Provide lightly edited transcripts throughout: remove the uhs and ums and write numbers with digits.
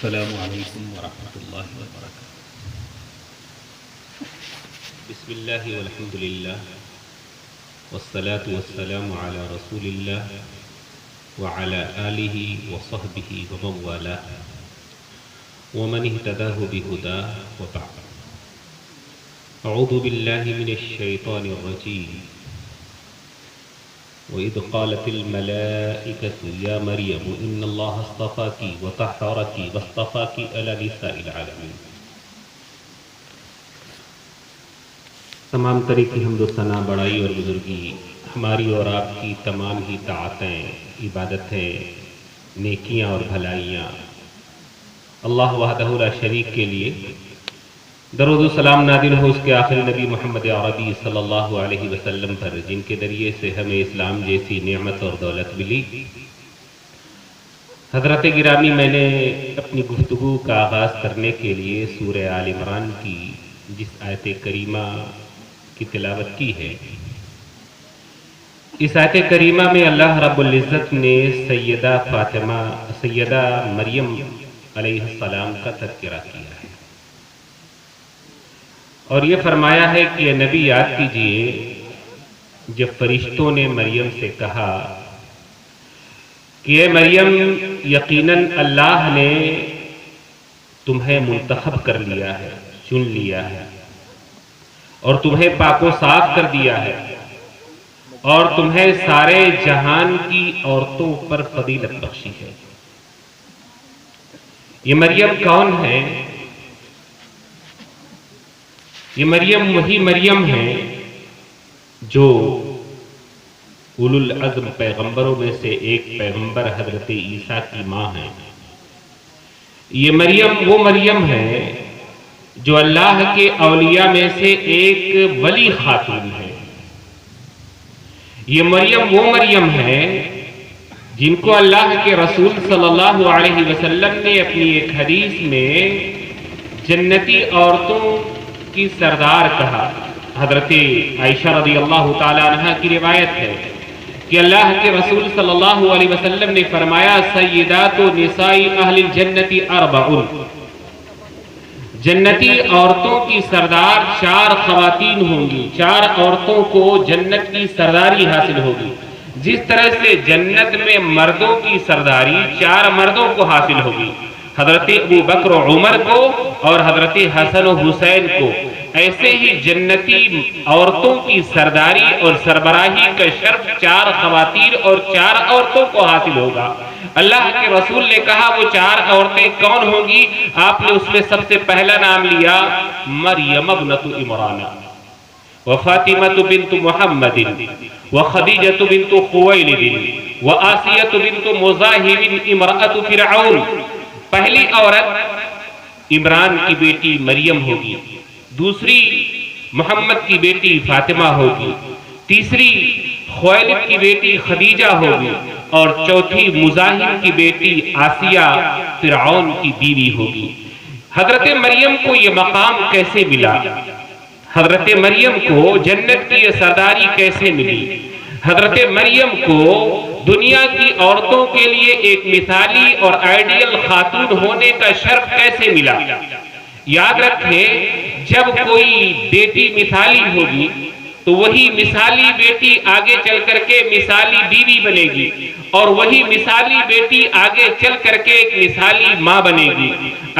السلام علیکم ورحمۃ اللہ وبرکاتہ۔ بسم اللہ والحمد للہ والصلاة والسلام علی رسول اللہ وعلی آلہ وصحبہ ومن والاہ ومن اہتدى بہداہ وبعد۔ اعوذ باللہ من الشیطان الرجیم۔ وَإِذْ قَالَتِ الْمَلَائِكَةُ يَا مَرْيَمُ إِنَّ اللَّهَ اصْطَفَاكِ وَطَهَّرَكِ وَاصْطَفَاكِ عَلَى نِسَاءِ الْعَالَمِينَ۔ تمام طرح کی حمد و ثنا، بڑائی اور بزرگی ہماری اور آپ کی تمام ہی طاعتیں، عبادتیں، نیکیاں اور بھلائیاں اللہ وحدہ لا شریک کے لیے درود و سلام نازل ہو اس کے آخری نبی محمد عربی صلی اللہ علیہ وسلم پر، جن کے ذریعے سے ہمیں اسلام جیسی نعمت اور دولت ملی۔ حضرت گرامی، میں نے اپنی گفتگو کا آغاز کرنے کے لیے سورہ آل عمران کی جس آیت کریمہ کی تلاوت کی ہے، اس آیت کریمہ میں اللہ رب العزت نے سیدہ مریم علیہ السلام کا تذکرہ کیا ہے، اور یہ فرمایا ہے کہ اے نبی، یاد کیجئے جب فرشتوں نے مریم سے کہا کہ اے مریم، یقیناً اللہ نے تمہیں منتخب کر لیا ہے، چن لیا ہے، اور تمہیں پاک و صاف کر دیا ہے، اور تمہیں سارے جہان کی عورتوں پر فضیلت بخشی ہے۔ یہ مریم کون ہے؟ یہ مریم وہی مریم ہے جو اولو العزم پیغمبروں میں سے ایک پیغمبر حضرت عیسیٰ کی ماں ہے۔ یہ مریم وہ مریم ہے جو اللہ کے اولیاء میں سے ایک ولی خاتون ہے۔ یہ مریم وہ مریم ہے جن کو اللہ کے رسول صلی اللہ علیہ وسلم نے اپنی ایک حدیث میں جنتی عورتوں کی سردار کہا۔ حضرت عائشہ رضی اللہ تعالی عنہ کی روایت ہے کہ اللہ کے رسول صلی اللہ علیہ وسلم نے فرمایا، سیدات نساء اہل الجنت اربع، جنتی عورتوں کی سردار چار خواتین ہوں گی، چار عورتوں کو جنت کی سرداری حاصل ہوگی۔ جس طرح سے جنت میں مردوں کی سرداری چار مردوں کو حاصل ہوگی، حضرت ابو بکر و عمر کو اور حضرت حسن و حسین کو، ایسے ہی جنتی عورتوں کی سرداری اور سربراہی کا شرف چار خواتین اور چار عورتوں کو حاصل ہوگا۔ اللہ کے رسول نے کہا وہ چار عورتیں کون ہوں گی؟ آپ نے اس میں سب سے پہلا نام لیا مریم ابنت عمران، وفاطمۃ بنت محمد، وخدیجۃ بنت خویلد، وآسیۃ بنت مزاحم امرأۃ فرعون۔ پہلی عورت عمران کی بیٹی مریم ہوگی، دوسری محمد کی بیٹی فاطمہ ہوگی، تیسری خویلد کی بیٹی خدیجہ ہوگی، اور چوتھی مزاحم کی بیٹی آسیہ فرعون کی بیوی ہوگی۔ حضرت مریم کو یہ مقام کیسے ملا؟ حضرت مریم کو جنت کی یہ سرداری کیسے ملی؟ حضرت مریم کو دنیا کی عورتوں کے لیے ایک مثالی اور آئیڈیل خاتون ہونے کا شرف کیسے ملا؟ یاد رکھیں، جب کوئی بیٹی مثالی ہوگی تو وہی مثالی بیٹی آگے چل کر کے مثالی بیوی بنے گی، اور وہی مثالی بیٹی آگے چل کر کے ایک مثالی ماں بنے گی۔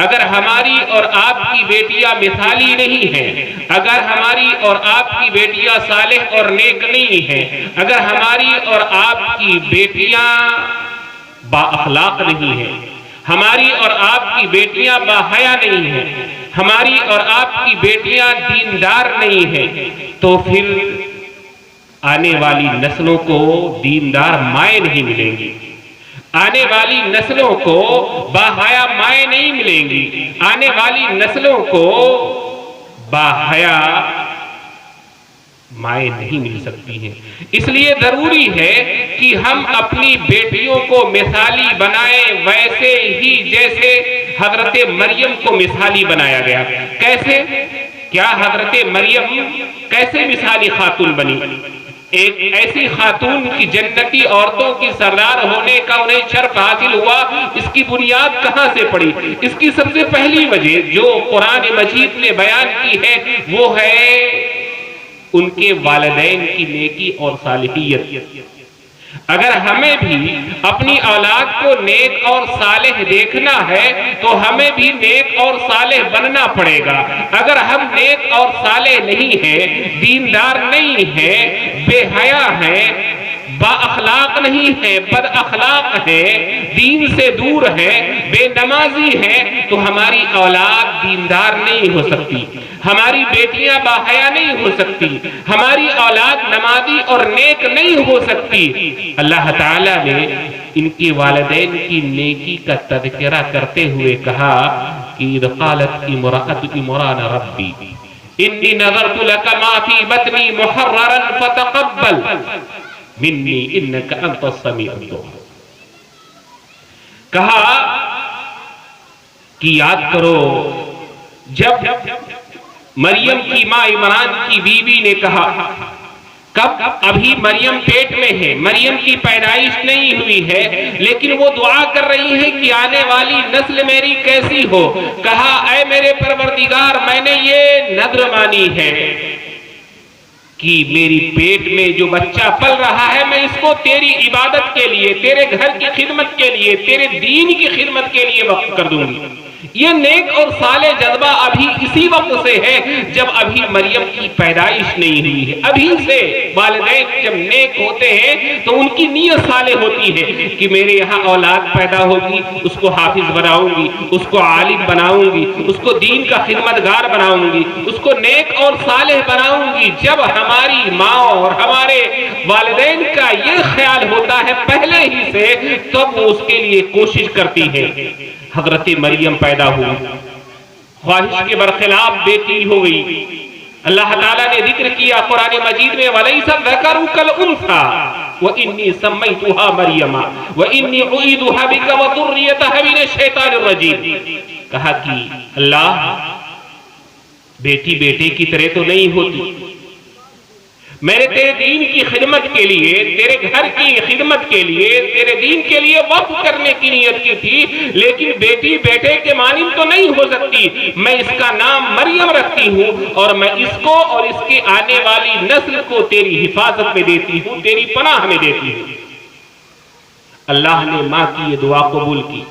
اگر ہماری اور آپ کی بیٹیاں مثالی نہیں ہیں، اگر ہماری اور آپ کی بیٹیاں صالح اور نیک نہیں ہیں، اگر ہماری اور آپ کی بیٹیاں با اخلاق نہیں ہیں، ہماری اور آپ کی بیٹیاں با حیا نہیں ہیں، ہماری اور آپ کی بیٹیاں دیندار نہیں ہیں، تو پھر آنے والی نسلوں کو دیندار مائیں نہیں ملیں گی، آنے والی نسلوں کو باحیا مائیں نہیں ملیں گی، آنے والی نسلوں کو باحیا مائیں نہیں مل سکتی ہیں۔ اس لیے ضروری ہے کہ ہم اپنی بیٹیوں کو مثالی بنائیں، ویسے ہی جیسے حضرت مریم کو مثالی بنایا گیا۔ کیسے؟ کیا حضرت مریم کیسے مثالی خاتون بنی؟ ایک ایسی خاتون کی جنتی عورتوں کی سردار ہونے کا انہیں شرف حاصل ہوا، اس کی بنیاد کہاں سے پڑی؟ اس کی سب سے پہلی وجہ جو قرآن مجید نے بیان کی ہے وہ ہے ان کے والدین کی نیکی اور صالحیت۔ اگر ہمیں بھی اپنی اولاد کو نیک اور صالح دیکھنا ہے تو ہمیں بھی نیک اور صالح بننا پڑے گا۔ اگر ہم نیک اور صالح نہیں ہیں، دیندار نہیں ہیں، بے حیا ہیں، با اخلاق نہیں ہے، بد اخلاق ہے، دین سے دور ہے، بے نمازی ہے، تو ہماری اولاد دیندار نہیں ہو سکتی، ہماری بیٹیاں با حیا نہیں ہو سکتی، ہماری اولاد نمازی اور نیک نہیں ہو سکتی۔ اللہ تعالیٰ نے ان کے والدین کی نیکی کا تذکرہ کرتے ہوئے کہا کہ اذ قالت امرأة عمران ربی انی نذرت لک ما فی بطنی محررا فتقبل منی انک انت السمیع العلیم۔ کہا کہ یاد کرو جب مریم کی ماں عمران کی بیوی نے کہا، کب ابھی مریم پیٹ میں ہے، مریم کی پیدائش نہیں ہوئی ہے، لیکن وہ دعا کر رہی ہے کہ آنے والی نسل میری کیسی ہو۔ کہا اے میرے پروردگار، میں نے یہ نذر مانی ہے کہ میری پیٹ میں جو بچہ پل رہا ہے میں اس کو تیری عبادت کے لیے، تیرے گھر کی خدمت کے لیے، تیرے دین کی خدمت کے لیے وقف کر دوں گی۔ یہ نیک اور صالح جذبہ ابھی اسی وقت سے ہے جب ابھی مریم کی پیدائش نہیں ہوئی ہے۔ ابھی سے والدین جب نیک ہوتے ہیں تو ان کی نیت صالح ہوتی ہے کہ میرے یہاں اولاد پیدا ہوگی، اس کو حافظ بناؤں گی، اس کو عالم بناؤں گی، اس کو دین کا خدمتگار بناؤں گی، اس کو نیک اور صالح بناؤں گی۔ جب ہماری ماں اور ہمارے والدین کا یہ خیال ہوتا ہے پہلے ہی سے، تب وہ اس کے لیے کوشش کرتی ہے۔ حضرت مریم پیدا ہوئی، خواہش کے برخلاف بیٹی ہو گئی۔ اللہ تعالیٰ نے ذکر کیا قرآن مجید میں وَلَيْسَ الذَّكَرُ كَالْأُنثَىٰ وَإِنِّي سَمَّيْتُهَا مَرْيَمَ وَإِنِّي أُعِيذُهَا بِكَ وَذُرِّيَّتَهَا مِنَ الشَّيْطَانِ الرَّجِيمِ۔ کہا کہ اللہ بیٹی بیٹے کی طرح تو نہیں ہوتی، میں نے تیرے دین کی خدمت کے لیے، تیرے گھر کی خدمت کے لیے، تیرے دین کے لیے وقف کرنے کی نیت کی تھی، لیکن بیٹی بیٹے کے مانند تو نہیں ہو سکتی۔ میں اس کا نام مریم رکھتی ہوں اور میں اس کو اور اس کے آنے والی نسل کو تیری حفاظت میں دیتی ہوں، تیری پناہ میں دیتی ہوں۔ اللہ نے ماں کی یہ دعا قبول کی۔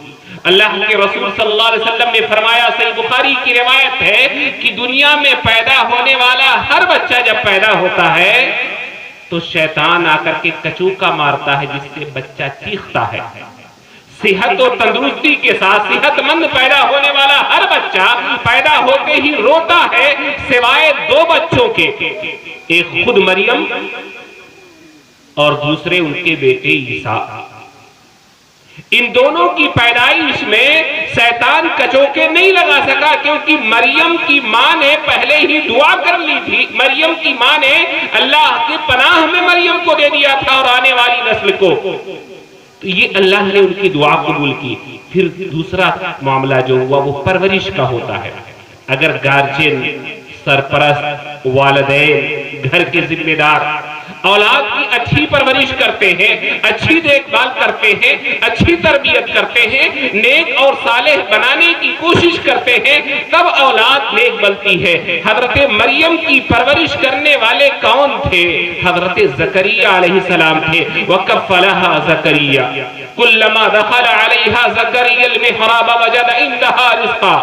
اللہ کے رسول صلی اللہ علیہ وسلم نے فرمایا، صحیح بخاری کی روایت ہے کہ دنیا میں پیدا ہونے والا ہر بچہ جب پیدا ہوتا ہے تو شیطان آ کر کے کچوکا مارتا ہے جس سے بچہ چیختا ہے۔ صحت و تندرستی کے ساتھ صحت مند پیدا ہونے والا ہر بچہ پیدا ہوتے ہی روتا ہے سوائے دو بچوں کے، ایک خود مریم اور دوسرے ان کے بیٹے عیسیٰ۔ ان دونوں کی پیدائش میں شیطان کچوکے نہیں لگا سکا کیونکہ مریم کی ماں نے پہلے ہی دعا کر لی تھی۔ مریم کی ماں نے اللہ کی پناہ میں مریم کو دے دیا تھا اور آنے والی نسل کو، تو یہ اللہ نے ان کی دعا قبول کی۔ پھر دوسرا معاملہ جو ہوا وہ پرورش کا ہوتا ہے۔ اگر گارجین، سرپرست، والدین، گھر کے ذمہ دار اولاد کی اچھی پرورش کرتے ہیں، اچھی دیکھ بھال کرتے ہیں، اچھی تربیت کرتے ہیں، نیک اور صالح بنانے کی کوشش کرتے ہیں، تب اولاد نیک بنتی ہے۔ حضرت مریم کی پرورش کرنے والے کون تھے؟ حضرت زکریا علیہ السلام تھے۔ وَكَفَّلَهَا زَكَرِيَّا كُلَّمَا دَخَلَ عَلَيْهَا زَكَرِيَّا الْمِحْرَابَ وَجَدَ عِندَهَا رِزْقًا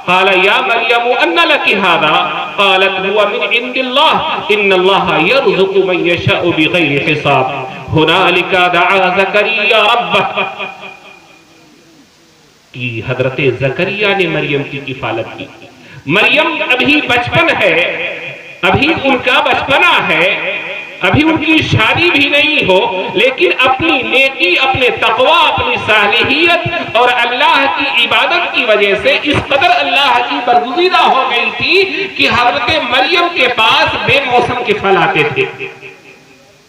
قَالَ يَا مَرْيَمُ أَنَّ لَكِ هَذَا قَالَتْ هُوَ مِنْ عِندِ اللَّهِ إِنَّ اللَّهَ يَرْزُقُ مَن يَشَاءُ بِغَيْرِ حِسَابٍ هُنَالِكَ دَعَا زَكَرِيَّا رَبَّهُ۔ کہ حضرت زکریا نے مریم کی کفالت کی۔ مریم ابھی بچپن ہے، ابھی ان کا بچپنا ہے، ابھی ان کی شادی بھی نہیں ہو، لیکن اپنی نیکی، اپنے تقوی، اپنی صالحیت اور اللہ کی عبادت کی وجہ سے اس قدر اللہ کی برگزیدہ ہو گئی تھی کہ حضرت مریم کے پاس بے موسم کے پھل آتے تھے۔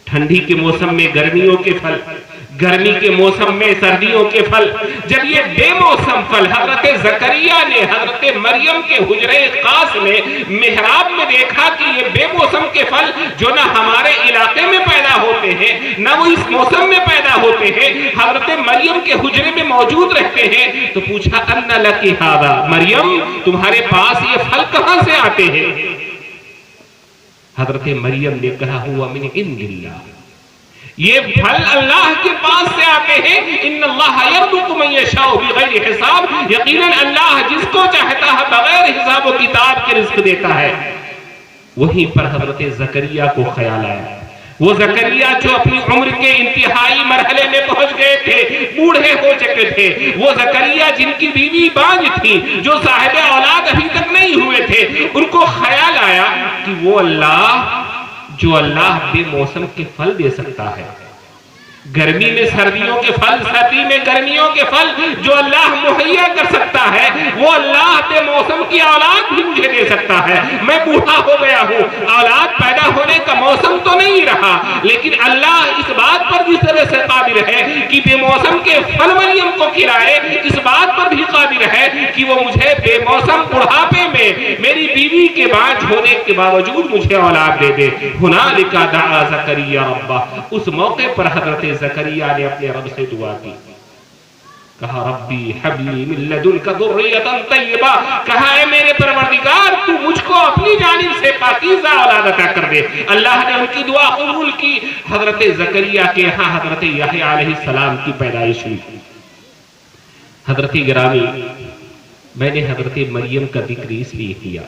ٹھنڈی کے موسم میں گرمیوں کے پھل، گرمی کے موسم میں سردیوں کے پھل، جب یہ بے موسم پھل حضرت زکریا نے حضرت مریم کے حجرے خاص میں محراب میں دیکھا کہ یہ بے موسم کے پھل جو نہ ہمارے علاقے میں پیدا ہوتے ہیں نہ وہ اس موسم میں پیدا ہوتے ہیں، حضرت مریم کے حجرے میں موجود رہتے ہیں، تو پوچھا ان لکی ھذا، مریم تمہارے پاس یہ پھل کہاں سے آتے ہیں؟ حضرت مریم نے کہا ہوا من عند اللہ، یہ پھل اللہ کے پاس سے آتے ہیں، ان اللہ یرزق من یشاء بغیر حساب، یقیناً اللہ جس کو چاہتا ہے بغیر حساب و کتاب کے رزق دیتا ہے۔ وہیں پر حضرت زکریا کو خیال آیا، وہ زکریا جو اپنی عمر کے انتہائی مرحلے میں پہنچ گئے تھے، بوڑھے ہو چکے تھے، وہ زکریا جن کی بیوی بانجھ تھی، جو صاحب اولاد ابھی تک نہیں ہوئے تھے، ان کو خیال آیا کہ وہ اللہ جو اللہ بے موسم کے پھل دے سکتا ہے، گرمی میں سردیوں کے پھل، سردی میں گرمیوں کے پھل جو اللہ مہیا کر سکتا ہے، وہ اللہ بے موسم کی اولاد بھی مجھے دے سکتا ہے۔ میں بوڑھا ہو گیا ہوں، اولاد پیدا ہونے کا موسم تو نہیں رہا، لیکن اللہ اس بات پر جس طرح سے قادر ہے کہ بے موسم کے پھل مریم کو کھلائے، اس بات پر بھی قادر ہے کہ وہ مجھے بے موسم بڑھاپے میں میری بیوی کے بانجھ ہونے کے باوجود مجھے اولاد دے دے۔ ہنالک دعا زکریا ربہ، اس موقع پر حضرت زکریا نے اپنے رب سے دعا کی، کہا ربی حب لی من لدنک ذریۃ طیبہ، کہا اے میرے پروردگار تو مجھ کو اپنی جانب سے پاکیزہ اولاد عطا کر دے۔ اللہ نے ان کی دعا قبول کی۔ حضرت زکریا کے ہاں حضرت یحییٰ علیہ السلام کی پیدائش ہوئی۔ حضرت گرامی، میں نے حضرت مریم کا ذکر اس لیے کیا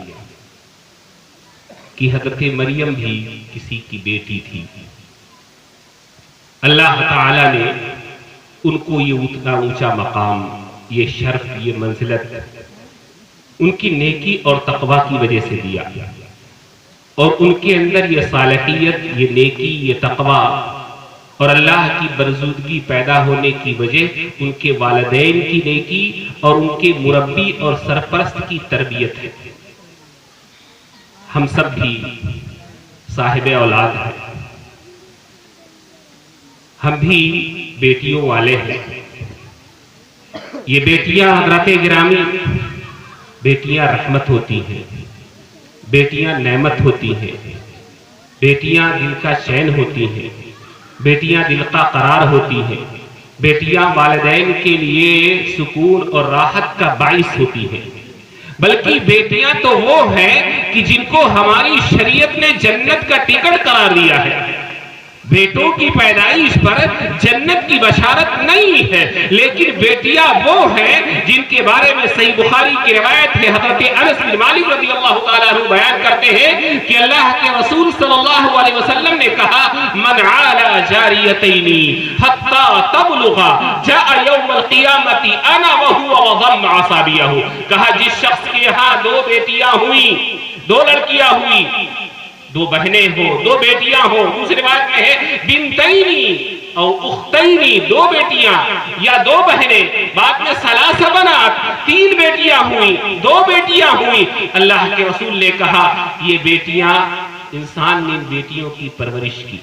کہ حضرت مریم بھی کسی کی بیٹی تھی، اللہ تعالی نے ان کو یہ اتنا اونچا مقام، یہ شرف، یہ منزلت ان کی نیکی اور تقوی کی وجہ سے دیا، اور ان کے اندر یہ صالحیت، یہ نیکی، یہ تقوی اور اللہ کی برزودگی پیدا ہونے کی وجہ ان کے والدین کی نیکی اور ان کے مربی اور سرپرست کی تربیت ہے۔ ہم سب بھی صاحب اولاد ہیں، ہم بھی بیٹیوں والے ہیں۔ یہ بیٹیاں حضرات گرامی، بیٹیاں رحمت ہوتی ہیں، بیٹیاں نعمت ہوتی ہیں، بیٹیاں دل کا چین ہوتی ہیں، بیٹیاں دل کا قرار ہوتی ہیں، بیٹیاں والدین کے لیے سکون اور راحت کا باعث ہوتی ہیں۔ بلکہ بیٹیاں تو وہ ہیں کہ جن کو ہماری شریعت نے جنت کا ٹکٹ قرار دیا ہے۔ بیٹوں کی پیدائش پر جنت کی بشارت نہیں ہے، لیکن بیٹیاں وہ ہیں جن کے بارے میں صحیح بخاری کی روایت ہے، حضرت انس بن مالک رضی اللہ تعالیٰ عنہ بیان کرتے ہیں کہ اللہ کے رسول صلی اللہ علیہ وسلم نے کہا من عالی جاریتین حتی تبلغا جاء یوم القیامت انا وہو وضم عصابیہ، کہا جس شخص کے یہاں دو بیٹیاں ہوئیں، دو لڑکیاں ہوئیں، دو بہنیں ہو، دو بیٹیاں ہو، دوسری روایت میں ہے بنتینی او اختینی، دو بیٹیاں یا دو بہنیں، بعد میں ثلاث بنات، تین بیٹیاں ہوئیں، دو بیٹیاں ہوئیں، اللہ کے رسول نے کہا یہ بیٹیاں، انسان نے ان بیٹیوں کی پرورش کی،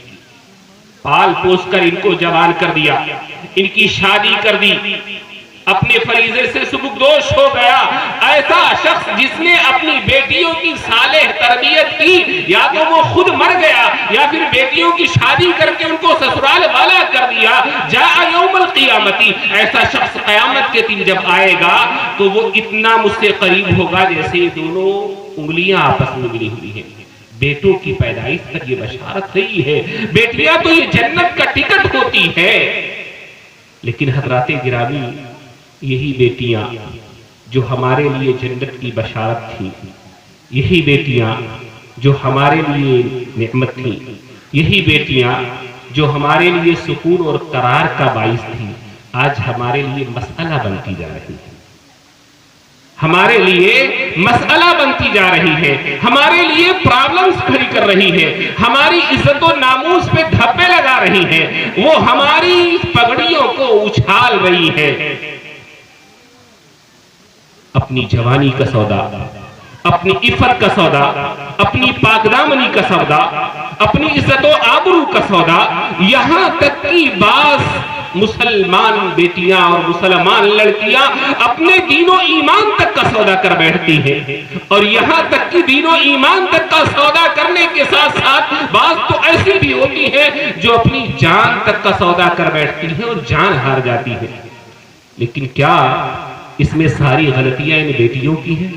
پال پوس کر ان کو جوان کر دیا، ان کی شادی کر دی، اپنے فریضے سے سبکدوش ہو گیا۔ ایسا شخص جس نے اپنی بیٹیوں کی صالح تربیت کی، یا تو وہ خود مر گیا یا پھر بیٹیوں کی شادی کر کے ان کو سسرال والا کر دیا، جاء یوم القیامتی، ایسا شخص قیامت کے دن جب آئے گا تو وہ اتنا مجھ سے قریب ہوگا جیسے دونوں انگلیاں آپس میں ملی ہوئی ہیں۔ بیٹوں کی پیدائش پر یہ بشارت رہی ہے، بیٹیاں تو یہ جنت کا ٹکٹ ہوتی ہے۔ لیکن حضرات گرامی، یہی بیٹیاں جو ہمارے لیے جنت کی بشارت تھی، یہی بیٹیاں جو ہمارے لیے نعمت تھی، یہی بیٹیاں جو ہمارے لیے سکون اور قرار کا باعث تھی، آج ہمارے لیے مسئلہ بنتی جا رہی ہے، ہمارے لیے مسئلہ بنتی جا رہی ہے، ہمارے لیے پرابلمز کھڑی کر رہی ہے، ہماری عزت و ناموس پہ دھبے لگا رہی ہے، وہ ہماری پگڑیوں کو اچھال رہی ہے۔ اپنی جوانی کا سودا، اپنی عفت کا سودا، اپنی پاکدامنی کا سودا، اپنی عزت و آبرو کا سودا، یہاں تک کہ بعض مسلمان بیٹیاں اور مسلمان لڑکیاں اپنے دین و ایمان تک کا سودا کر بیٹھتی ہیں، اور یہاں تک کہ دین و ایمان تک کا سودا کرنے کے ساتھ ساتھ بعض تو ایسی بھی ہوتی ہیں جو اپنی جان تک کا سودا کر بیٹھتی ہیں اور جان ہار جاتی ہے۔ لیکن کیا اس میں ساری غلطیاں ان بیٹیوں کی ہیں؟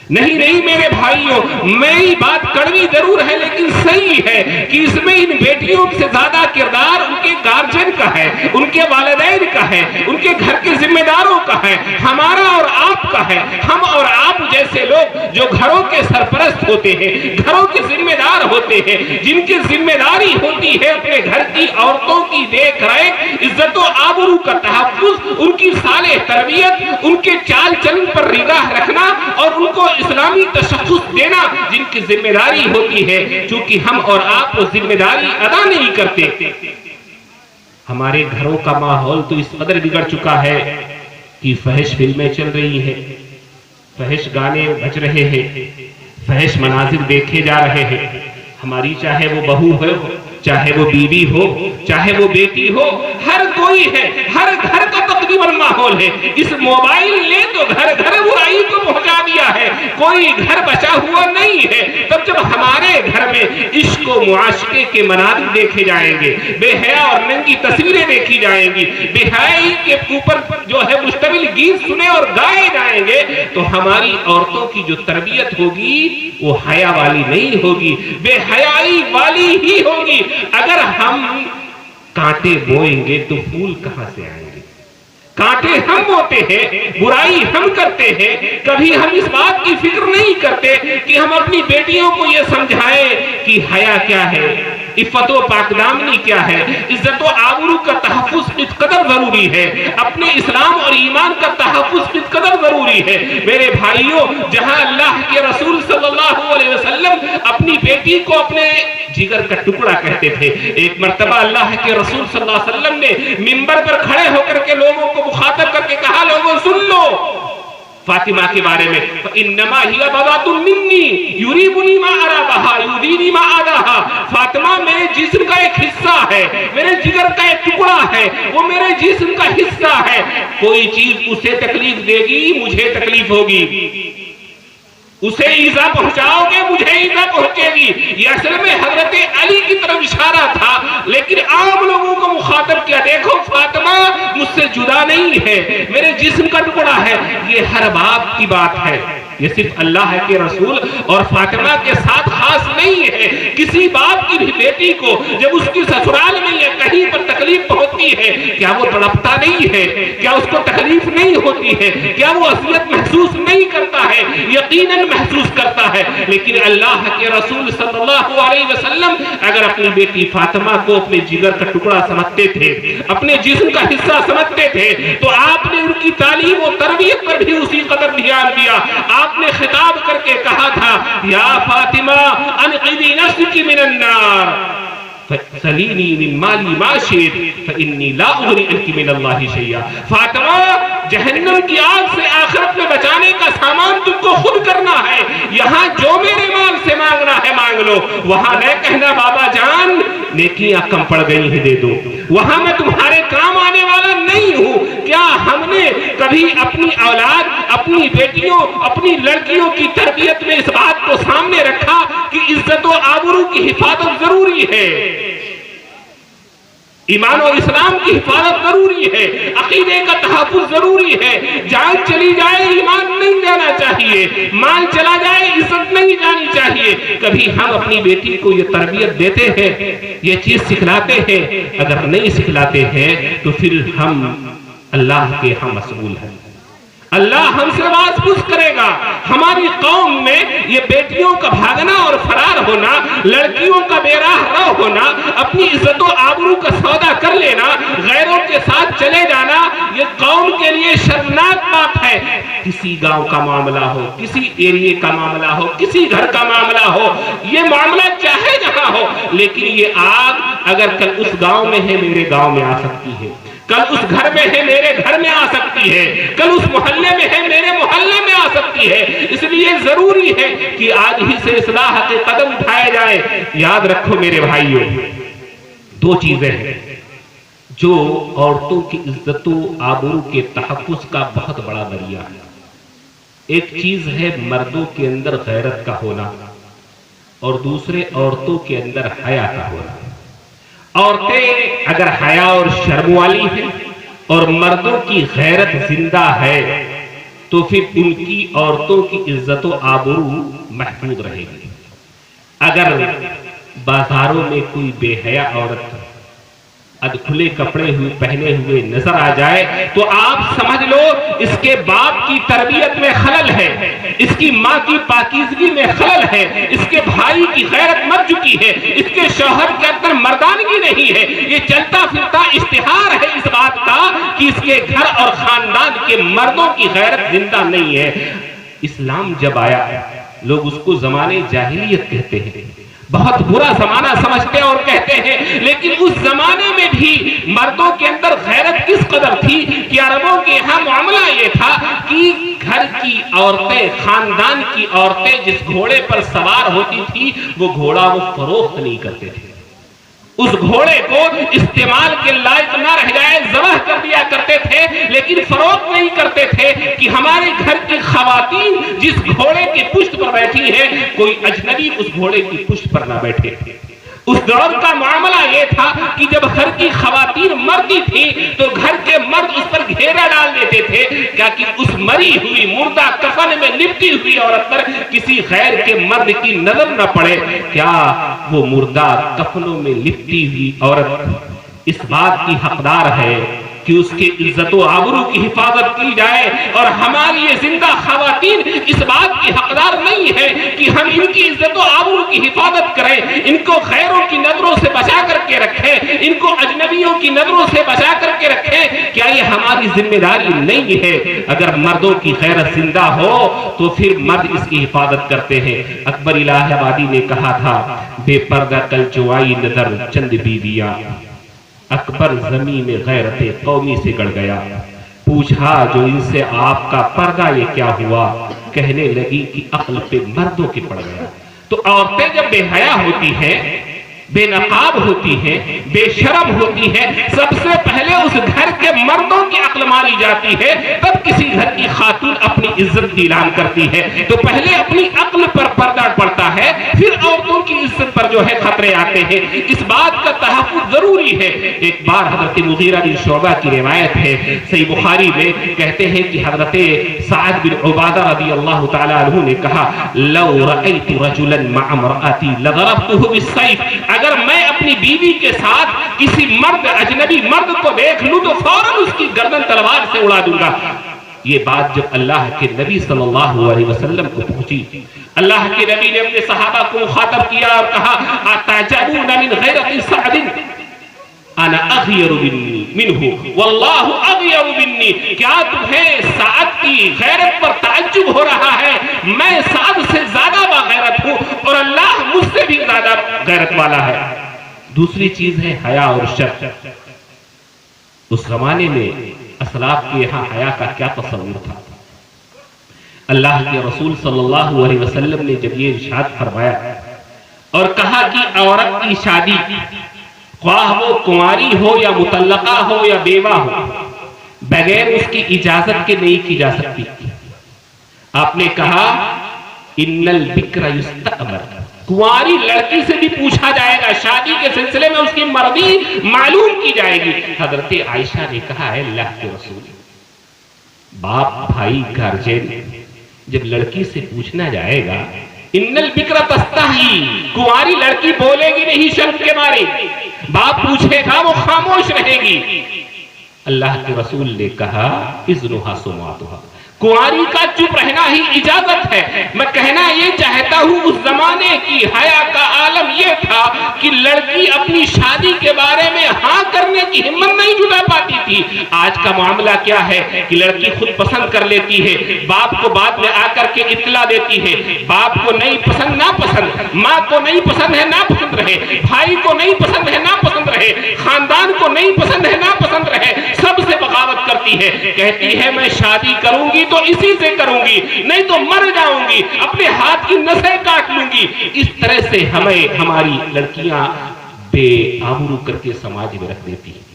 نہیں نہیں میرے بھائیوں، میری بات کڑوی ضرور ہے لیکن صحیح ہے کہ اس میں ان بیٹیوں سے زیادہ کردار ان کے گارجن کا ہے، ان کے والدین کا ہے، ان کے گھر کے ذمہ داروں کا ہے، ہمارا اور آپ کا ہے۔ ہم اور آپ جیسے لوگ جو گھروں کے سرپرست ہوتے ہیں، گھروں کے ذمہ دار ہوتے ہیں، جن کی ذمہ داری ہوتی ہے اپنے گھر کی عورتوں کی دیکھ ریکھ، عزت و آبرو کا تحفظ، ان کی صالح تربیت، ان کے چال چلن پر نگاہ رکھنا اور ان کو اسلامی تشخص دینا، جن کی ذمہ داری ہوتی ہے، چونکہ ہم اور آپ وہ ذمہ داری ادا نہیں کرتے۔ ہمارے گھروں کا ماحول تو اس قدر بگڑ چکا ہے کہ فحش فلمیں چل رہی ہیں، فحش گانے بج رہے ہیں، فحش مناظر دیکھے جا رہے ہیں۔ ہماری چاہے وہ بہو ہو، چاہے وہ بیوی ہو، چاہے وہ بیٹی ہو، ہر کوئی ہے، ہر گھر کا تقریباً ماحول ہے۔ اس موبائل نے تو گھر گھر برائی کو پہنچا دیا ہے، کوئی گھر بچا ہوا نہیں ہے۔ تب جب ہمارے گھر میں عشق و معاشقے کے مناظر دیکھے جائیں گے، بے حیا اور ننگی تصویریں دیکھی جائیں گی، بے حیائی کے اوپر جو ہے مشتمل گیت سنے اور گائے جائیں گے، تو ہماری عورتوں کی جو تربیت ہوگی وہ حیا والی نہیں ہوگی، بے حیائی والی ہی ہوگی۔ اگر ہم کانٹے بوئیں گے تو پھول کہاں سے آئیں گے؟ کانٹے ہم بوتے ہیں، برائی ہم کرتے ہیں، کبھی ہم اس بات کی فکر نہیں کرتے کہ ہم اپنی بیٹیوں کو یہ سمجھائیں کہ حیا کیا ہے، عفت و پاک دامنی کیا ہے، عزت و آبرو کا تحفظ اس قدر ضروری ہے، اپنے اسلام اور ایمان کا تحفظ اس قدر ضروری ہے۔ میرے بھائیوں، جہاں اللہ کے رسول صلی اللہ علیہ وسلم اپنی بیٹی کو اپنے جگر کا ٹکڑا کہتے تھے، ایک مرتبہ اللہ کے رسول صلی اللہ علیہ وسلم نے منبر پر کھڑے ہو کر کے لوگوں کو مخاطب کر کے کہا، لوگوں سن لو فاطمہ کے بارے میں، فَإِنَّمَا هِيَ بَضْعَةٌ مِّنِّي يُرِيبُنِي مَا أَرَى بَهَا يُؤْذِينِي مَا أَذَاهَا۔ فاطمہ میرے جسم کا ایک حصہ ہے، میرے جگر کا ایک ٹکڑا ہے، وہ میرے جسم کا حصہ ہے، کوئی چیز اسے تکلیف دے گی مجھے تکلیف ہوگی، اسے ایذا پہنچاؤ گے مجھے ایذا پہنچے گی۔ یہ اصل میں حضرت علی کی طرف اشارہ تھا، لیکن عام لوگوں کو مخاطب کیا، دیکھو فاطمہ مجھ سے جدا نہیں ہے، میرے جسم کا ٹکڑا ہے۔ یہ ہر باپ کی بات ہے، یہ صرف اللہ کے رسول اور فاطمہ کے ساتھ خاص نہیں ہے۔ کسی باپ کی بھی بیٹی کو جب اس کی سسرال میں یا کہیں پر تکلیف پہنچتی ہے، کیا وہ تڑپتا نہیں ہے؟ کیا اس کو تکلیف نہیں ہوتی ہے؟ کیا وہ اذیت محسوس نہیں کرتا ہے؟ یقیناً محسوس کرتا ہے۔ لیکن اللہ کے رسول صلی اللہ علیہ وسلم اگر اپنی بیٹی فاطمہ کو اپنے جگر کا ٹکڑا سمجھتے تھے، اپنے جسم کا حصہ سمجھتے تھے، تو آپ نے ان کی تعلیم و تربیت پر بھی اسی قدر دھیان دیا۔ آپ نے خطاب کر کے کہا تھا، یا فاطمہ انقذی نفسک من النار فسلینی من مالی ما شئت فانی لا اغنی عنک من اللہ شیئا۔ فاطمہ جہنم کی آگ سے آخرت میں بچانے کا سامان تم کو خود کرنا ہے، یہاں جو میرے مال سے مانگنا ہے مانگ لو، وہاں نہ کہنا بابا جان نیکیاں کم پڑ گئی ہیں دے دو، وہاں میں تمہارے کام آنے والا نہیں ہوں۔ کیا ہم نے کبھی اپنی اولاد، اپنی بیٹیوں، اپنی لڑکیوں کی تربیت میں اس بات کو سامنے رکھا کہ عزت و آبرو کی حفاظت ضروری ہے، ایمان و اسلام کی حفاظت ضروری ہے، عقیدے کا تحفظ ضروری ہے، جان چلی جائے ایمان نہیں جانا چاہیے، مال چلا جائے عزت نہیں جانی چاہیے۔ کبھی ہم اپنی بیٹی کو یہ تربیت دیتے ہیں، یہ چیز سکھلاتے ہیں؟ اگر نہیں سکھلاتے ہیں تو پھر ہم اللہ کے ہم مسئول ہیں، اللہ ہم سے واز پوچھ کرے گا۔ ہماری قوم میں یہ بیٹیوں کا بھاگنا اور فرار ہونا، لڑکیوں کا بے راہ رو ہونا، اپنی عزت و آبرو کا سودا کر لینا، غیروں کے ساتھ چلے جانا، یہ قوم کے لیے شرمناک بات ہے۔ کسی گاؤں کا معاملہ ہو، کسی ایریے کا معاملہ ہو، کسی گھر کا معاملہ ہو، یہ معاملہ چاہے جہاں ہو، لیکن یہ آگ اگر کل اس گاؤں میں ہے میرے گاؤں میں آ سکتی ہے، کل اس گھر میں ہے میرے گھر میں آ سکتی ہے، کل اس محلے میں ہے میرے محلے میں آ سکتی ہے۔ اس لیے ضروری ہے کہ آج ہی سے اصلاح کے قدم اٹھائے جائیں۔ یاد رکھو میرے بھائیوں، دو چیزیں ہیں جو عورتوں کی عزت و آبرو کے تحفظ کا بہت بڑا ذریعہ ہے۔ ایک چیز ہے مردوں کے اندر غیرت کا ہونا اور دوسرے عورتوں کے اندر حیا کا ہونا۔ عورتیں اگر حیا اور شرم والی ہیں اور مردوں کی غیرت زندہ ہے تو پھر ان کی عورتوں کی عزت و آبرو محفوظ رہے گی۔ اگر بازاروں میں کوئی بے حیا عورت ادکھلے کپڑے پہنے ہوئے نظر آ جائے تو آپ سمجھ لو اس کے باپ کی تربیت میں خلل ہے، اس کی ماں کی پاکیزگی میں خلل ہے، اس کے بھائی کی غیرت مر چکی ہے، اس کے شوہر کے اندر مردانگی نہیں ہے۔ یہ چلتا پھرتا اشتہار ہے اس بات کا کہ اس کے گھر اور خاندان کے مردوں کی غیرت زندہ نہیں ہے۔ اسلام جب آیا لوگ اس کو زمانے جاہلیت کہتے ہیں، بہت برا زمانہ سمجھتے اور کہتے ہیں، لیکن اس زمانے میں بھی مردوں کے اندر غیرت کس قدر تھی کہ عربوں کے یہاں معاملہ یہ تھا کہ گھر کی عورتیں، خاندان کی عورتیں جس گھوڑے پر سوار ہوتی تھی وہ گھوڑا وہ فروخت نہیں کرتے تھے، اس گھوڑے کو استعمال کے لائق نہ رہ جائے ذبح کر دیا کرتے تھے، لیکن فروخت نہیں کرتے تھے کہ ہمارے گھر کی خواتین جس گھوڑے کی پشت پر بیٹھی ہیں کوئی اجنبی اس گھوڑے کی پشت پر نہ بیٹھے۔ اس دور کا معاملہ یہ تھا کہ جب گھر کی خواتین مرتی تھی تو گھر کے مرد اس پر گھیرا ڈال دیتے تھے کہ اس مری ہوئی مردہ کفن میں لپٹی ہوئی عورت پر کسی غیر کے مرد کی نظر نہ پڑے۔ کیا وہ مردہ کفنوں میں لپٹی ہوئی عورت اس بات کی حقدار ہے کہ اس کے عزت و آبرو کی حفاظت کی جائے، اور ہماری یہ زندہ خواتین اس بات کی حقدار نہیں ہے کہ ہم ان کی عزت و آبرو کی حفاظت کریں، ان کو غیروں کی نظروں سے بچا کر کے رکھیں، ان کو اجنبیوں کی نظروں سے بچا کر کے رکھیں؟ کیا یہ ہماری ذمہ داری نہیں ہے؟ اگر مردوں کی غیرت زندہ ہو تو پھر مرد اس کی حفاظت کرتے ہیں۔ اکبر الہ آبادی نے کہا تھا، بے پردہ کل جو آئی نظر چند بیویاں، اکبر زمین میں غیرت قومی سے گڑ گیا، پوچھا جو ان سے آپ کا پردہ یہ کیا ہوا، کہنے لگی کہ عقل پہ مردوں کے پڑ گیا۔ تو عورتیں جب بے حیا ہوتی ہیں، بے نقاب ہوتی ہیں، بے شرم ہوتی ہیں، سب سے پہلے اس گھر کے مردوں کی عقل ماری جاتی ہے، تب کسی گھر کی خاتون اپنی عزت کی اعلان کرتی ہے۔ تو پہلے اپنی عقل پر پردہ پڑتا ہے، پھر عورتوں کی عزت پر جو ہے خطرے آتے ہیں۔ اس بات کا تحفظ ضروری ہے۔ ایک بار حضرت مغیرہ بن شعبہ کی روایت ہے، صحیح بخاری میں کہتے ہیں کہ حضرت سعد بن عبادہ رضی اللہ تعالی عنہ نے کہا، لو رأیت رجلا مع امرأتی لضربته بالسیف، اگر میں اپنی بیوی کے ساتھ کسی مرد، اجنبی مرد کو دیکھ لوں تو فوراً اس کی گردن تلوار سے اڑا دوں گا۔ یہ بات جب اللہ کے نبی صلی اللہ علیہ وسلم کو پہنچی، اللہ کے نبی نے اپنے صحابہ کو مخاطب کیا اور کہا، اتعجبون من غیرت سعد انا اغیر منہ واللہ اغیر منی، کیا تمہیں سعد کی غیرت پر تعجب ہو رہا ہے؟ میں سعد سے زیادہ باغیرت ہوں اور اللہ مجھ سے بھی زیادہ غیرت والا ہے۔ دوسری چیز ہے حیا اور شرم۔ اس زمانے میں اسلاف کے یہاں حیا کا کیا تصور تھا؟ اللہ کے رسول صلی اللہ علیہ وسلم نے جب یہ ارشاد فرمایا اور کہا کہ عورت کی شادی خواہ وہ کنواری ہو یا مطلقہ ہو یا بیوہ ہو، بغیر اس کی اجازت کے نہیں کی جا سکتی۔ آپ نے کہا ان البکر یستأمر، کنواری لڑکی سے بھی پوچھا جائے گا، شادی کے سلسلے میں اس کی مرضی معلوم کی جائے گی۔ حضرت عائشہ نے کہا ہے اللہ کے رسول، باپ بھائی گارجین جب لڑکی سے پوچھنا جائے گا، ان البکر تستحی، کنواری لڑکی بولے گی نہیں شرم کے مارے، باپ پوچھے گا وہ خاموش رہے گی۔ اللہ کے رسول نے کہا اذنھا سمعتھا، کنواری کا چپ رہنا ہی اجازت ہے۔ میں کہنا یہ چاہتا ہوں اس زمانے کی حیا کا عالم یہ تھا کہ لڑکی اپنی شادی کے بارے میں ہاں کرنے کی ہمت نہیں جٹا پاتی تھی۔ آج کا معاملہ کیا ہے کہ لڑکی خود پسند کر لیتی ہے، باپ کو بعد میں آ کر کے اطلاع دیتی ہے، باپ کو نہیں پسند نہ پسند، ماں کو نہیں پسند ہے نہ پسند رہے، بھائی کو نہیں پسند ہے نہ پسند رہے، خاندان کو نہیں پسند ہے نہ پسند رہے، سب سے بغاوت کرتی ہے، کہتی ہے میں شادی کروں گی تو اسی سے کروں گی، نہیں تو مر جاؤں گی، اپنے ہاتھ کی نسیں کاٹ لوں گی۔ اس طرح سے ہمیں ہماری لڑکیاں بے آبرو کر کے سماج میں رکھ دیتی ہیں۔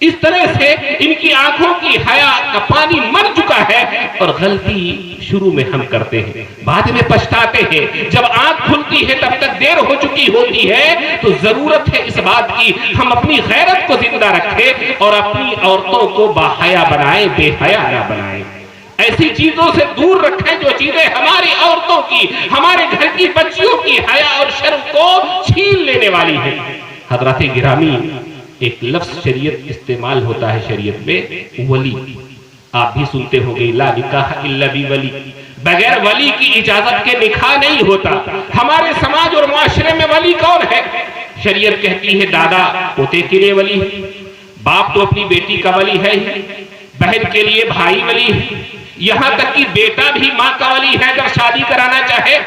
اس طرح سے ان کی آنکھوں کی حیا کا پانی مر چکا ہے، اور غلطی شروع میں ہم کرتے ہیں، بعد میں پچھتاتے ہیں۔ جب آنکھ کھلتی ہے تب تک دیر ہو چکی ہوتی ہے۔ تو ضرورت ہے اس بات کی ہم اپنی غیرت کو زندہ رکھیں اور اپنی عورتوں کو باحیا بنائیں، بے حیا نہ بنائیں۔ ایسی چیزوں سے دور رکھیں جو چیزیں ہماری عورتوں کی، ہمارے گھر کی بچیوں کی حیا اور شرم کو چھین لینے والی ہیں۔ حضرات گرامی، ایک لفظ شریعت استعمال ہوتا ہے شریعت میں، ولی۔ آپ بھی سنتے ہوں گے، لا نکاح الا بولی، بغیر ولی کی اجازت کے نکاح نہیں ہوتا۔ ہمارے سماج اور معاشرے میں ولی کون ہے؟ شریعت کہتی ہے دادا پوتے کے لیے ولی ہے، باپ تو اپنی بیٹی کا ولی ہے ہی، بہن کے لیے بھائی ولی ہے، یہاں تک کہ بیٹا بھی ماں کا ولی ہے جب شادی کرانا چاہے،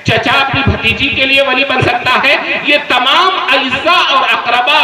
چچا اپنی بھتیجی کے لیے ولی بن سکتا ہے۔ یہ تمام اعزاء اور اقربا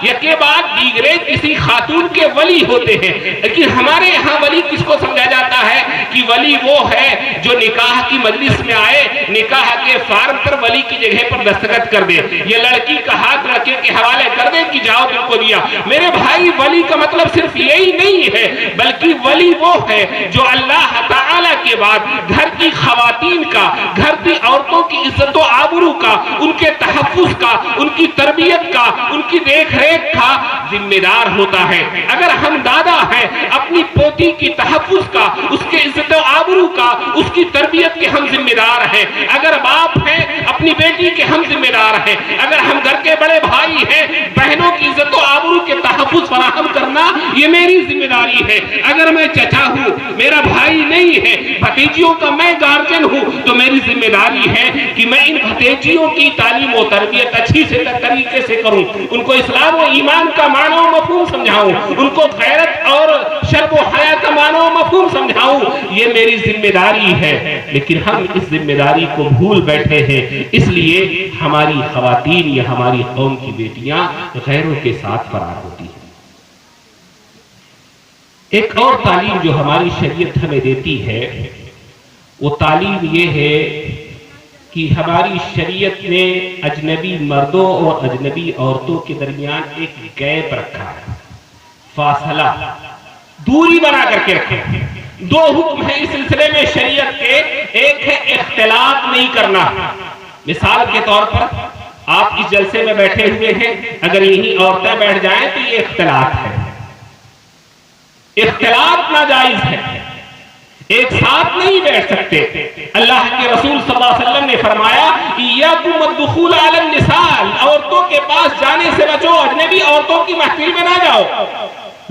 یکے بعد دیگرے کسی خاتون کے ولی ہوتے ہیں، لیکن ہمارے یہاں ولی کس کو سمجھا جاتا ہے کہ ولی وہ ہے جو نکاح کی مجلس میں آئے، نکاح کے فارم پر ولی کی جگہ پر دستخط کر دے، یہ لڑکی کا ہاتھ لڑکے کے حوالے کر دے کہ جاؤ تم کو دیا۔ میرے بھائی، ولی کا مطلب صرف یہی نہیں ہے، بلکہ ولی وہ ہے جو اللہ تعالی کے بعد گھر کی خواتین کا، گھر کی عورتوں کی عزت و آبرو کا، ان کے تحفظ کا، ان کی تربیت کا، ان کی دیکھ ریکھ کا ذمہ دار ہوتا ہے۔ اگر ہم دادا ہیں، اپنی پوتی کی تحفظ کا، اس کے عزت و آبرو کا، اس کی تربیت کے ہم ذمہ دار ہیں۔ اگر باپ ہیں، اپنی بیٹی کے ہم ذمہ دار ہیں۔ اگر ہم گھر کے بڑے بھائی ہیں، بہنوں کی عزت و آبرو کے تحفظ فراہم کرنا یہ میری ذمہ داری ہے۔ اگر میں چچا ہوں، میرا بھائی نہیں ہے، بھتیجیوں کا میں گارجن ہوں، تو میری ذمہ داری ہے کہ میں ان بھتیجیوں کی تعلیم و تربیت اچھی سے طریقے سے کروں، ان کو اسلام و ایمان کا معنی و مفہوم سمجھاؤں، ان کو غیرت اور شرم و حیا کا معنی و مفہوم سمجھاؤں۔ یہ میری ذمہ داری ہے، لیکن ہم اس ذمہ داری کو بھول بیٹھے ہیں، اس لیے ہماری خواتین یا ہماری قوم کی بیٹیاں غیروں کے ساتھ فرار ہوتی ہیں۔ ایک اور تعلیم جو ہماری شریعت ہمیں دیتی ہے، وہ تعلیم یہ ہے کہ ہماری شریعت نے اجنبی مردوں اور اجنبی عورتوں کے درمیان ایک گیپ رکھا ہے، فاصلہ، دوری بنا کر کے رکھے۔ دو حکم ہیں اس سلسلے میں شریعت کے، ایک ہے اختلاط نہیں کرنا۔ مثال کے طور پر آپ اس جلسے میں بیٹھے ہوئے ہیں، اگر یہی عورتیں بیٹھ جائیں تو یہ اختلاط ہے، اختلاط ناجائز ہے، ایک ساتھ نہیں بیٹھ سکتے۔ اللہ کے رسول صلی اللہ علیہ وسلم نے فرمایا ایاکم الدخول علی النساء، عورتوں کے پاس جانے سے بچو، اجنبی عورتوں کی محفل میں نہ جاؤ۔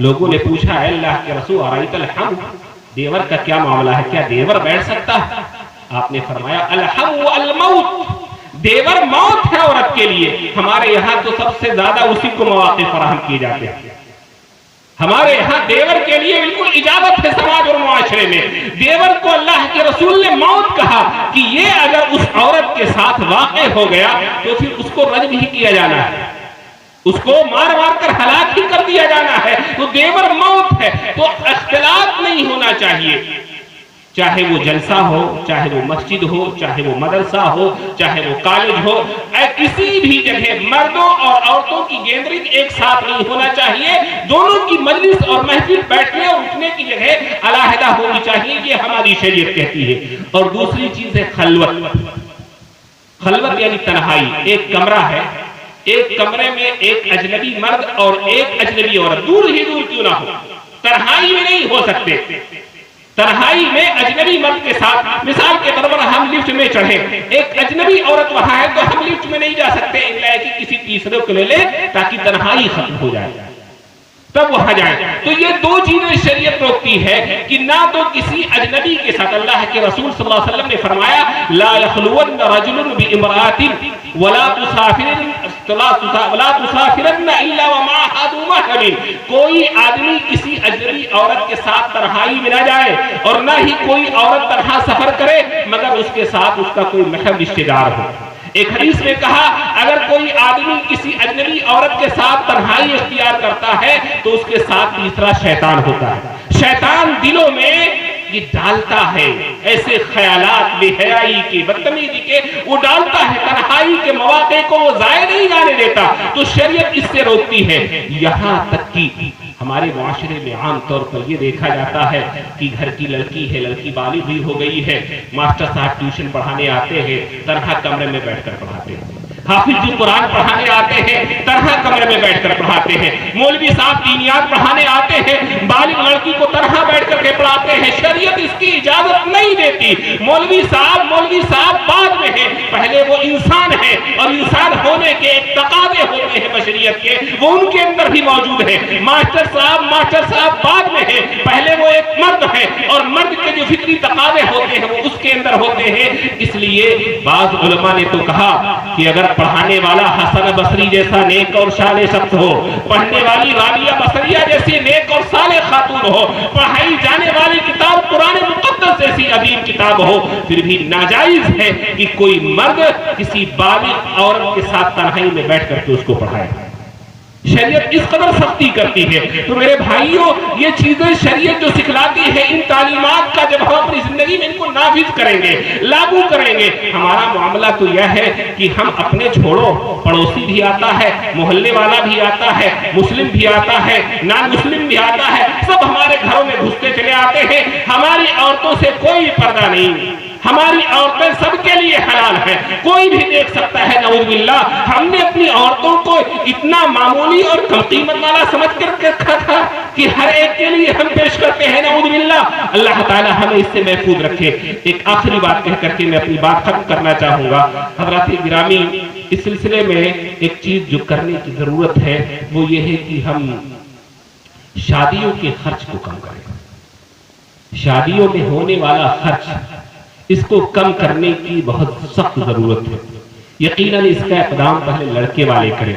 لوگوں نے پوچھا، اے اللہ کے رسول ارایت الحم، دیور کا کیا معاملہ ہے، کیا دیور بیٹھ سکتا ہے؟ آپ نے فرمایا الحم الموت، دیور موت ہے عورت کے لیے۔ ہمارے یہاں تو سب سے زیادہ اسی کو مواقع فراہم کیے جاتے ہیں۔ ہمارے یہاں دیور کے لیے بالکل اجازت ہے سماج اور معاشرے میں۔ دیور کو اللہ کے رسول نے موت کہا کہ یہ اگر اس عورت کے ساتھ واقع ہو گیا تو پھر اس کو رجم ہی کیا جانا ہے، اس کو مار مار کر ہلاک ہی کر دیا جانا ہے۔ تو دیور موت ہے، تو اختلاط نہیں ہونا چاہیے، چاہے وہ جلسہ ہو، چاہے وہ مسجد ہو، چاہے وہ مدرسہ ہو، چاہے وہ کالج ہو، کسی بھی جگہ مردوں اور عورتوں کی گیدرنگ ایک ساتھ نہیں ہونا چاہیے۔ دونوں کی مجلس اور محفل بیٹھنے اور اٹھنے کی جگہ علیحدہ ہونی چاہیے، یہ ہماری شریعت کہتی ہے۔ اور دوسری چیز ہے خلوت۔ خلوت یعنی تنہائی۔ ایک کمرہ ہے، ایک کمرے میں ایک اجنبی مرد اور ایک اجنبی عورت، دور ہی دور کیوں نہ ہو، تنہائی میں نہیں ہو سکتے۔ تنہائی میں اجنبی مرد کے ساتھ، مثال کے طور پر ہم لفٹ میں چڑھے، ایک اجنبی عورت وہاں ہے تو ہم لفٹ میں نہیں جا سکتے الا کہ کسی تیسرے کو لے لے تاکہ تنہائی ختم ہو جائے، تب وہاں جائیں۔ تو یہ دو چیزیں شریعت روکتی ہے کہ نہ تو کسی اجنبی کے ساتھ، اللہ کے رسول صلی اللہ علیہ وسلم نے فرمایا لا يخلون رجل بامرأة ولا تسافرن الا ومعها ذو محرم، کوئی آدمی کسی اجنبی عورت کے ساتھ تنہائی میں نہ جائے، اور نہ ہی کوئی عورت تنہا سفر کرے مگر اس کے ساتھ اس کا کوئی محرم رشتہ دار ہو۔ ایک حدیث میں کہا اگر کوئی آدمی کسی اجنبی عورت کے ساتھ تنہائی اختیار کرتا ہے تو اس کے ساتھ تیسرا شیطان ہوتا ہے۔ شیطان دلوں میں یہ ڈالتا ہے ایسے خیالات بے حیائی کے، بدتمیزی کے، وہ ڈالتا ہے، تنہائی کے مواقع کو وہ ضائع نہیں جانے دیتا۔ تو شریعت اس سے روکتی ہے، یہاں تک کہ ہمارے معاشرے میں عام طور پر یہ دیکھا جاتا ہے کہ گھر کی لڑکی ہے، لڑکی بالغ بھی ہو گئی ہے، ماسٹر صاحب ٹیوشن پڑھانے آتے ہیں، تنہا کمرے میں بیٹھ کر پڑھاتے ہیں، حافظ جو قرآن پڑھانے آتے ہیں تنہا کمرے میں بیٹھ کر پڑھاتے ہیں، مولوی صاحب دینیات پڑھانے آتے ہیں، بالغ لڑکی کو تنہا بیٹھ کر کے پڑھاتے ہیں۔ شریعت اس کی اجازت نہیں دیتی۔ مولوی صاحب بعد میں ہے، پہلے وہ انسان ہے، اور انسان ہونے کے ایک تقاضے ہوتے ہیں بشریت کے، وہ ان کے اندر بھی موجود ہے۔ ماسٹر صاحب بعد میں ہے، پہلے وہ ایک مرد ہے، اور مرد کے جو فطری تقاضے ہوتے ہیں وہ اس کے اندر ہوتے ہیں۔ اس لیے بعض علماء نے تو کہا کہ اگر پڑھانے والا حسن بصری جیسا نیک اور صالح شخص ہو، پڑھنے والی رابعہ بصریہ جیسی نیک اور صالح خاتون ہو، پڑھائی جانے والی کتاب قرآن مقدس جیسی عظیم کتاب ہو، پھر بھی ناجائز ہے کہ کوئی مرد کسی بالغ عورت کے ساتھ تنہائی میں بیٹھ کر کے اس کو پڑھائے۔ شریعت اس قدر سختی کرتی ہے۔ تو میرے بھائیوں، یہ چیزیں شریعت جو سکھلاتی ہے، ان تعلیمات کا جب ہم اپنی زندگی میں ان کو نافذ کریں گے، لاگو کریں گے، ہمارا معاملہ تو یہ ہے کہ ہم اپنے چھوڑو، پڑوسی بھی آتا ہے، محلے والا بھی آتا ہے، مسلم بھی آتا ہے، نان مسلم بھی آتا ہے، سب ہمارے گھروں میں گھستے چلے آتے ہیں۔ ہماری عورتوں سے کوئی پردہ نہیں، ہماری عورتیں سب کے لیے حلال ہیں، کوئی بھی دیکھ سکتا ہے۔ نعوذ باللہ، ہم نے اپنی عورتوں کو اتنا معمولی اور کم قیمت والا سمجھ کر رکھا تھا کہ ہر ایک کے لیے ہم پیش کرتے ہیں۔ نعوذ باللہ، اللہ تعالی ہمیں اس سے محفوظ رکھے۔ ایک آخری بات کہہ کر کے میں اپنی بات ختم کرنا چاہوں گا۔ حضرات گرامی، اس سلسلے میں ایک چیز جو کرنے کی ضرورت ہے وہ یہ ہے کہ ہم شادیوں کے خرچ کو کم کریں۔ شادیوں میں ہونے والا خرچ، اس کو کم کرنے کی بہت سخت ضرورت ہے۔ یقیناً اس کا اقدام پہلے لڑکے والے کریں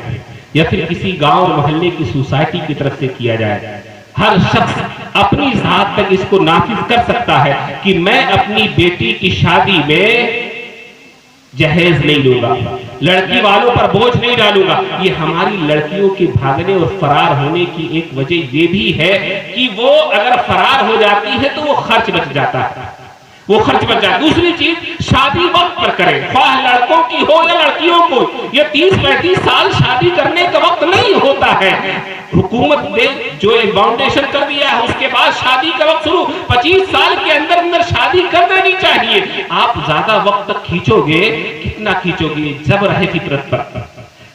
یا پھر کسی گاؤں اور محلے کی سوسائٹی کی طرف سے کیا جائے۔ ہر شخص اپنی ذات تک اس کو نافذ کر سکتا ہے کہ میں اپنی بیٹی کی شادی میں جہیز نہیں لوں گا، لڑکی والوں پر بوجھ نہیں ڈالوں گا۔ یہ ہماری لڑکیوں کے بھاگنے اور فرار ہونے کی ایک وجہ یہ بھی ہے کہ وہ اگر فرار ہو جاتی ہے تو وہ خرچ بچ جاتا ہے، وہ خرچ بچ جائے۔ دوسری چیز، شادی وقت پر کریں، خواہ لڑکوں کی ہو یا لڑکیوں کو۔ یہ 30-35 سال شادی کرنے کا وقت نہیں ہوتا ہے۔ حکومت نے جو ایک باؤنڈیشن کر دیا ہے، اس کے بعد شادی کا وقت شروع، 25 سال کے اندر اندر شادی کر دینی چاہیے۔ آپ زیادہ وقت تک کھینچو گے، کتنا کھینچو گے؟ جبر ہے فطرت پر،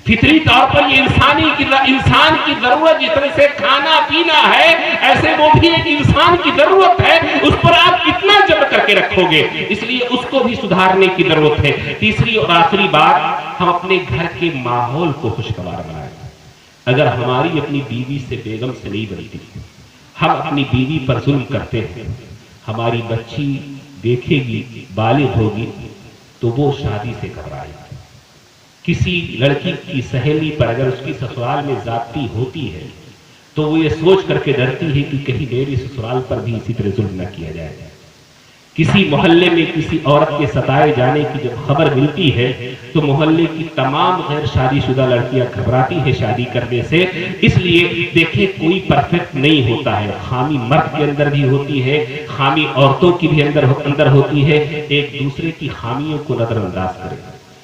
فطری طور پر یہ انسان کی ضرورت، جس طرح سے کھانا پینا ہے ایسے وہ بھی ایک انسان کی ضرورت ہے، اس پر آپ کتنا جبر کر کے رکھو گے؟ اس لیے اس کو بھی سدھارنے کی ضرورت ہے۔ تیسری اور آخری بات، ہم اپنے گھر کے ماحول کو خوشگوار بنائیں۔ اگر ہماری اپنی بیوی سے بیگم سے نہیں بنتی، ہم اپنی بیوی پر ظلم کرتے ہیں، ہماری بچی دیکھے گی، بالغ ہوگی تو وہ شادی سے گھبرائے گی۔ کسی لڑکی کی سہیلی پر اگر اس کی سسرال میں زیادتی ہوتی ہے تو وہ یہ سوچ کر کے ڈرتی ہے کہ کہیں میری سسرال پر بھی اسی طرح ظلم نہ کیا جائے۔ کسی محلے میں کسی عورت کے ستائے جانے کی جب خبر ملتی ہے تو محلے کی تمام غیر شادی شدہ لڑکیاں گھبراتی ہیں شادی کرنے سے۔ اس لیے دیکھیں، کوئی پرفیکٹ نہیں ہوتا ہے، خامی مرد کے اندر بھی ہوتی ہے، خامی عورتوں کی بھی اندر ہوتی ہے۔ ایک دوسرے کی خامیوں کو نظر انداز کریں،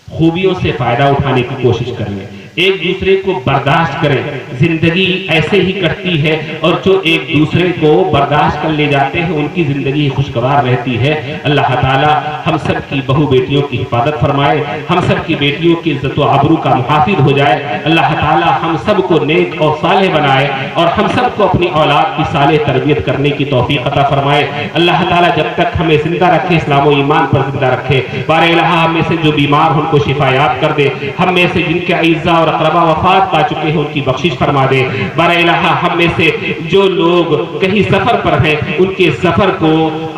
خوبیوں سے فائدہ اٹھانے کی کوشش کریں، ایک دوسرے کو برداشت کریں۔ زندگی ایسے ہی کٹتی ہے، اور جو ایک دوسرے کو برداشت کر لے جاتے ہیں ان کی زندگی خوشگوار رہتی ہے۔ اللہ تعالی ہم سب کی بہو بیٹیوں کی حفاظت فرمائے، ہم سب کی بیٹیوں کی عزت و آبرو کا محافظ ہو جائے۔ اللہ تعالی ہم سب کو نیک اور صالح بنائے، اور ہم سب کو اپنی اولاد کی صالح تربیت کرنے کی توفیق عطا فرمائے۔ اللہ تعالی جب تک ہمیں زندہ رکھے، اسلام و ایمان پر زندہ رکھے۔ بارے الہ ہم میں سے جو بیمار ان کو شفایاب کر دے، ہم میں سے جن کے اعزاء اور اقربا وفات پا چکے ہیں ان کی بخشش فرما دے۔ بارے الہ ہم میں سے جو لوگ کہیں سفر پر ہیں ان کے سفر کو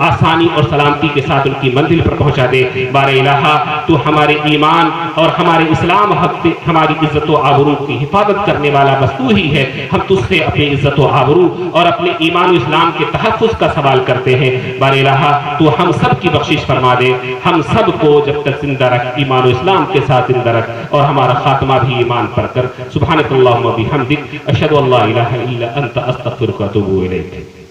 آسانی اور سلامتی کے ساتھ ان کی منزل پر پہنچا دے۔ بارے الہ تو ہمارے ایمان اور ہمارے اسلام حق، ہماری عزت و آبرو کی حفاظت کرنے والا بس تو ہی ہے۔ ہم تجھ سے اپنی عزت و آبرو اور اپنے ایمان و اسلام کے تحفظ کا سوال کرتے ہیں۔ بارے الہ تو ہم سب کی بخشش فرما دے، ہم سب کو جب تک زندہ رکھ، ایمان و اسلام کے ساتھ زندہ رکھ، اور ہمارا خاتمہ بھی ایمان پر کر۔ سبحانک اللہم و بحمدک، اشہد ان لا الہ الا انت، استغفرک و اتوب الیک۔